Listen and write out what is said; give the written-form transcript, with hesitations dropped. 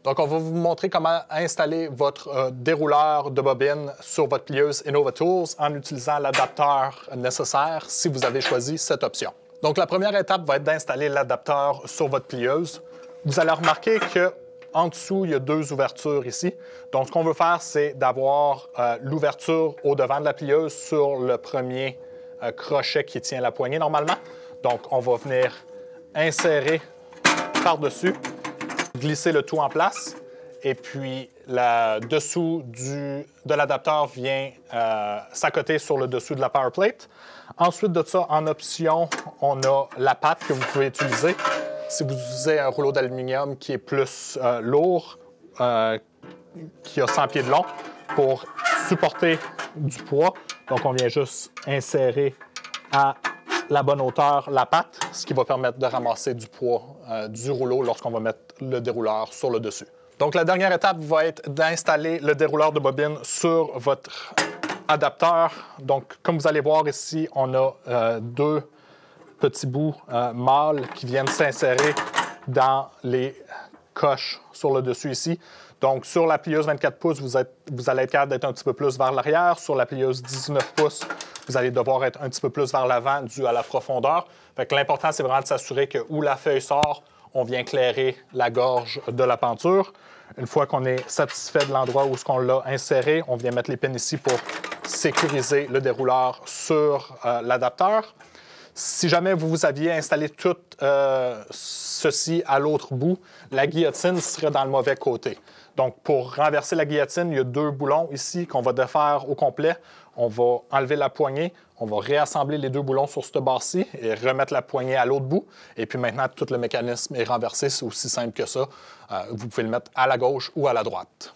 Donc, on va vous montrer comment installer votre dérouleur de bobine sur votre plieuse InnovaTools en utilisant l'adapteur nécessaire si vous avez choisi cette option. Donc, la première étape va être d'installer l'adapteur sur votre plieuse. Vous allez remarquer qu'en dessous, il y a deux ouvertures ici. Donc, ce qu'on veut faire, c'est d'avoir l'ouverture au devant de la plieuse sur le premier crochet qui tient la poignée normalement. Donc, on va venir insérer par-dessus, glisser le tout en place. Et puis, le dessous de l'adapteur vient s'accoter sur le dessous de la power plate. Ensuite de ça, en option, on a la patte que vous pouvez utiliser. Si vous utilisez un rouleau d'aluminium qui est plus lourd, qui a 100 pieds de long, pour supporter du poids. Donc, on vient juste insérer à la bonne hauteur la patte, ce qui va permettre de ramasser du poids du rouleau lorsqu'on va mettre le dérouleur sur le dessus. Donc, la dernière étape va être d'installer le dérouleur de bobine sur votre adapteur. Donc, comme vous allez voir ici, on a deux petits bouts mâles qui viennent s'insérer dans les coches sur le dessus ici. Donc, sur la plieuse 24 pouces, vous allez être capable d'être un petit peu plus vers l'arrière. Sur la plieuse 19 pouces, vous allez devoir être un petit peu plus vers l'avant dû à la profondeur. Fait que l'important, c'est vraiment de s'assurer que où la feuille sort, on vient éclairer la gorge de la peinture. Une fois qu'on est satisfait de l'endroit où on l'a inséré, on vient mettre les pins ici pour sécuriser le dérouleur sur l'adapteur. Si jamais vous aviez installé tout ceci à l'autre bout, la guillotine serait dans le mauvais côté. Donc, pour renverser la guillotine, il y a deux boulons ici qu'on va défaire au complet. On va enlever la poignée, on va réassembler les deux boulons sur cette barre-ci et remettre la poignée à l'autre bout. Et puis maintenant, tout le mécanisme est renversé. C'est aussi simple que ça. Vous pouvez le mettre à la gauche ou à la droite.